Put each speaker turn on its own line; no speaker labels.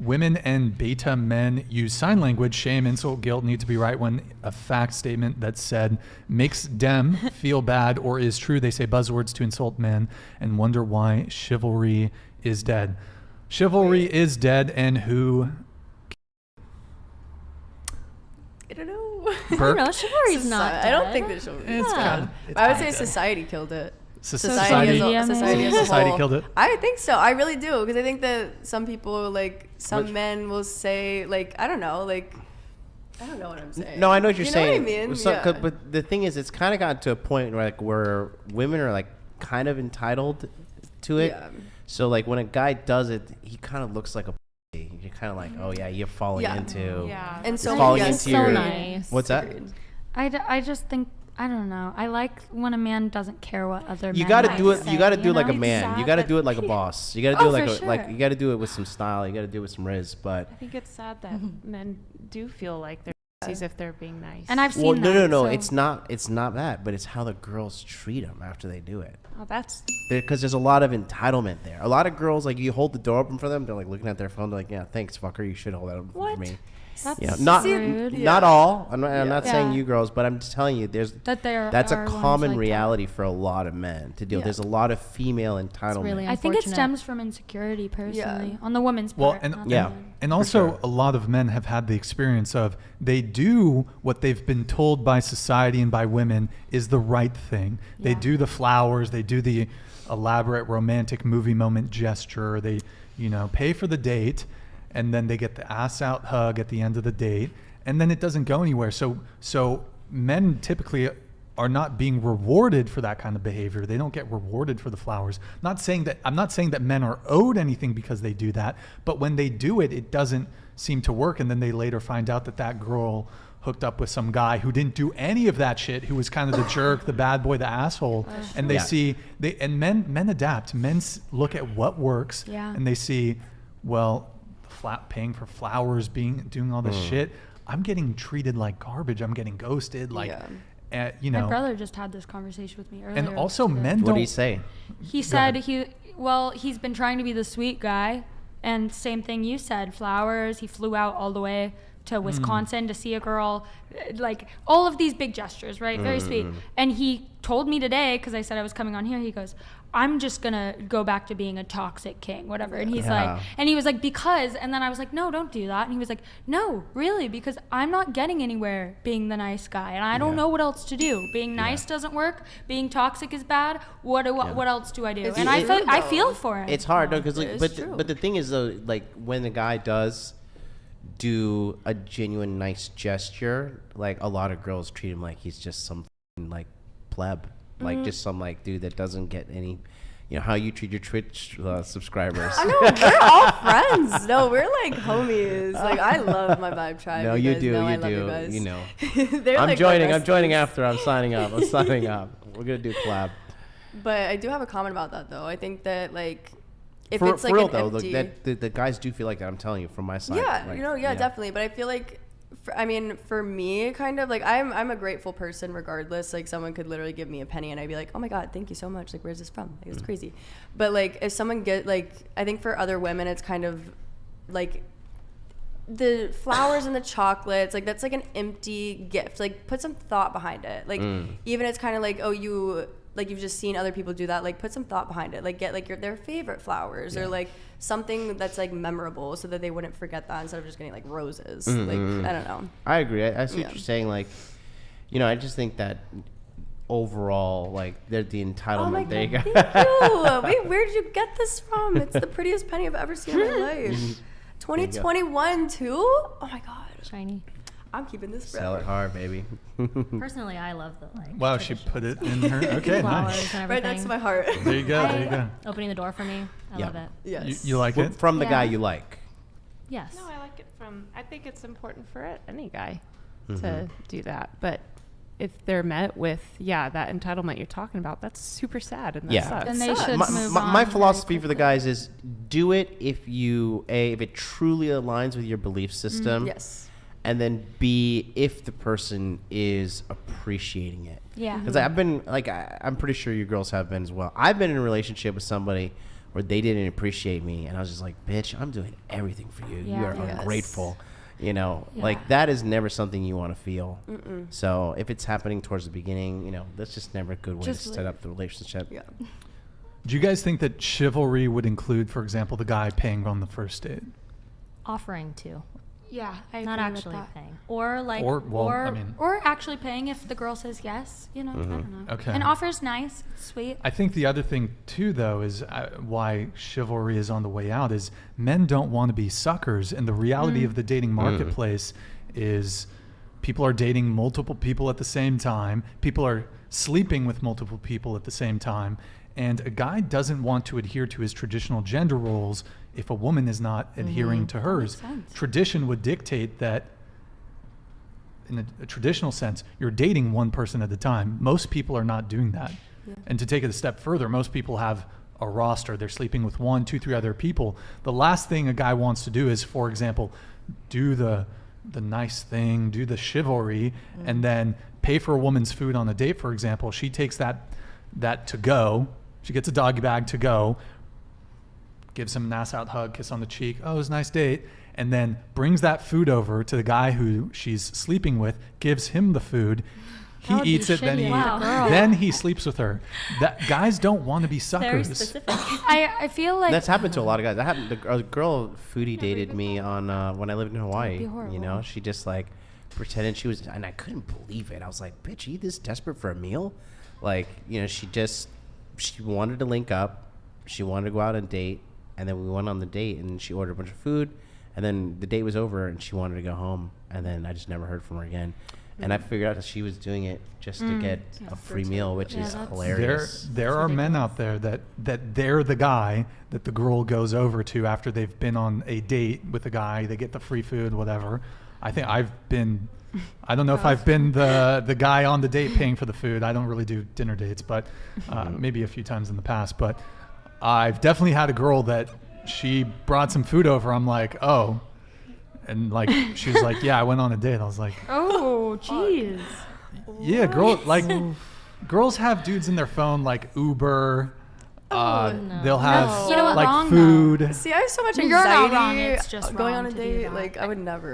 women and beta men use sign language. Shame, insult, guilt need to be right when a fact statement that's said makes them feel bad or is true. They say buzzwords to insult men and wonder why chivalry is dead. Chivalry is dead, and who?
I don't know.
I don't know. Chivalry's not dead.
I don't think that chivalry is dead. I would say society killed it.
Society
as a whole.
killed it.
I think so. I really do, because I think that some people, like some men, will say, like, I don't know, like, I don't know what I'm saying.
No, I know what you're saying.
Know what I mean?
So, but the thing is, it's kind of gotten to a point where, like, where women are like kind of entitled to it.
Yeah.
So like when a guy does it, he kind of looks like a. You're kind of like, oh yeah, you're falling into.
Yeah. And so
falling into
so
your.
nice.
What's that?
I just think, I don't know. I like when a man doesn't care what other
You
men
got to
might
do it.
say,
You got to do it like a
know?
man. You got to do it like a boss. You got to do it like
sure.
you got to do it with some style. You got to do it with some riz. But
I think it's sad that men do feel like they're as if they're being nice.
And I've seen that.
No.
So.
It's not that. But it's how the girls treat them after they do it.
Oh, that's
Because there's a lot of entitlement there. A lot of girls, like, you hold the door open for them, they're like looking at their phone, they're like, yeah, thanks, fucker, you should hold that open for me.
That's
You know, not
rude.
not all. I'm not
Yeah.
saying you girls, but I'm just telling you, that's a
are ones
common
like
reality for a lot of men to deal.
Yeah.
There's a lot of female entitlement.
Really I think it stems from insecurity, personally, on the woman's
Well,
part.
and
not the
yeah.
man.
And also, a lot of men have had the experience of they do what they've been told by society and by women is the right thing. They
Yeah.
do the flowers, they do the elaborate romantic movie moment gesture. They, pay for the date, and then they get the ass out hug at the end of the date, and then it doesn't go anywhere. So men typically are not being rewarded for that kind of behavior. They don't get rewarded for the flowers. I'm not saying that men are owed anything because they do that, but when they do it, it doesn't seem to work. And then they later find out that girl hooked up with some guy who didn't do any of that shit, who was kind of the jerk, the bad boy, the asshole. And men adapt. Men look at what works, and they see, well, paying for flowers, doing all this shit. I'm getting treated like garbage. I'm getting ghosted. Like,
my brother just had this conversation with me earlier.
And also, men
What
don't.
do you say?
He said he's been trying to be the sweet guy, and same thing you said, flowers. He flew out all the way to Wisconsin to see a girl, like all of these big gestures, right? Very sweet. And he told me today, because I said I was coming on here, he goes, I'm just gonna go back to being a toxic king, whatever. And he's like, and he was like, because, and then I was like, no, don't do that. And he was like, no, really, because I'm not getting anywhere being the nice guy, and I don't know what else to do. Being nice doesn't work. Being toxic is bad. What else do I do? And I feel for him.
It's hard, though, because
true.
but the thing is, though, like when the guy does do a genuine nice gesture, like a lot of girls treat him like he's just some like pleb, like just some like dude that doesn't get any. You know how you treat your Twitch subscribers.
I know, we're all friends. No, we're like homies. Like, I love my Vibe Tribe.
No,
you
do. You
love
do.
You guys.
You know.
They're
I'm
like
joining.
my
I'm joining
besties.
after. I'm signing up. We're gonna do a collab.
But I do have a comment about that, though. I think that, like, if
For
it's like
real
an
though,
empty...
the guys do feel like that. I'm telling you from my side.
Yeah,
like,
definitely. But I feel like, for me, kind of, like, I'm a grateful person regardless. Like, someone could literally give me a penny and I'd be like, oh my God, thank you so much. Like, where's this from? Like, it's crazy. But, like, if someone I think for other women, it's kind of, like, the flowers and the chocolates, like, that's like an empty gift. Like, put some thought behind it. Like, even it's kind of like, oh, you've just seen other people do that. Like, put some thought behind it. Like, get like their favorite flowers or like something that's like memorable, so that they wouldn't forget that instead of just getting like roses. Like, I don't know.
I agree. I see what you're saying. Like, I just think that overall, like, they're the entitlement.
Oh my
there
God,
you go.
thank you. Wait, where did you get this from? It's the prettiest penny I've ever seen in my life. 2021 too? Oh my God.
Shiny.
I'm keeping this forever.
Sell it hard, baby.
Personally, I love the like.
Wow, she put it in her. Okay,
flowers
nice.
and everything.
Right next to my heart.
There you go. There you go.
Opening the door for me. I love it.
Yes.
You like it?
From the guy you like.
Yes.
No, I like it I think it's important for any guy to do that. But if they're met with, that entitlement you're talking about, that's super sad and that sucks.
Then they should move on.
My
very
philosophy for the
quickly.
guys is do it if if it truly aligns with your belief system.
Yes.
And then B, if the person is appreciating it.
Yeah.
Because I've been, like, I'm pretty sure you girls have been as well. I've been in a relationship with somebody or they didn't appreciate me, and I was just like, bitch, I'm doing everything for you. You are
Yes.
ungrateful. You know,
Yeah.
like that is never something you want to feel. So if it's happening towards the beginning, you know, that's just never a good way
Just
to set up the relationship.
Yeah.
Do you guys think that chivalry would include, for example, the guy paying on the first date?
Offering to,
Yeah, I
not
agree with
actually
that.
paying, or like,
Or, well, I mean,
Or actually paying if the girl says yes, you know, I don't know.
Okay.
An offer's nice, it's sweet.
I think the other thing too, though, is why chivalry is on the way out is men don't want to be suckers, and the reality of the dating marketplace is people are dating multiple people at the same time. People are sleeping with multiple people at the same time, and a guy doesn't want to adhere to his traditional gender roles if a woman is not adhering to hers.
sense.
Tradition would dictate that. In a traditional sense, you're dating one person at a time. Most people are not doing that. And to take it a step further, most people have a roster. They're sleeping with 1, 2, 3 other people. The last thing a guy wants to do is, for example, do the nice thing, do the chivalry, and then pay for a woman's food on a date, for example. She takes that to go. She gets a doggy bag to go, gives him an ass out hug, kiss on the cheek. Oh, it was a nice date. And then brings that food over to the guy who she's sleeping with, gives him the food. He
That would be
eats it, then
shitty
he
as a girl.
then he sleeps with her. That guys don't want to be
very
suckers.
specific.
I feel like
That's happened to a lot of guys. That happened. A girl foodie dated me on when I lived in Hawaii.
be
You
horrible.
know, she just like pretended she was, and I couldn't believe it. I was like, "Bitch, are you this desperate for a meal?" Like, you know, she wanted to link up. She wanted to go out on a date, and then we went on the date, and she ordered a bunch of food, and then the date was over, and she wanted to go home, and then I just never heard from her again. And I figured out that she was doing it just to get a free meal, which
Yeah,
is
that's-
hilarious.
There are men out there that they're the guy that the girl goes over to after they've been on a date with a guy. They get the free food, whatever. I think I don't know if I've been the guy on the date paying for the food. I don't really do dinner dates, but maybe a few times in the past. But I've definitely had a girl that she brought some food over. I'm like, oh. And like, she was like, yeah, I went on a date. I was like,
oh, jeez.
yeah, girls have dudes in their phone like Uber. They'll have
That's so
like
wrong,
food.
See, I have so much
You're not
anxiety
wrong, it's just
going
wrong
on a
to do
date.
that.
Like, I would never.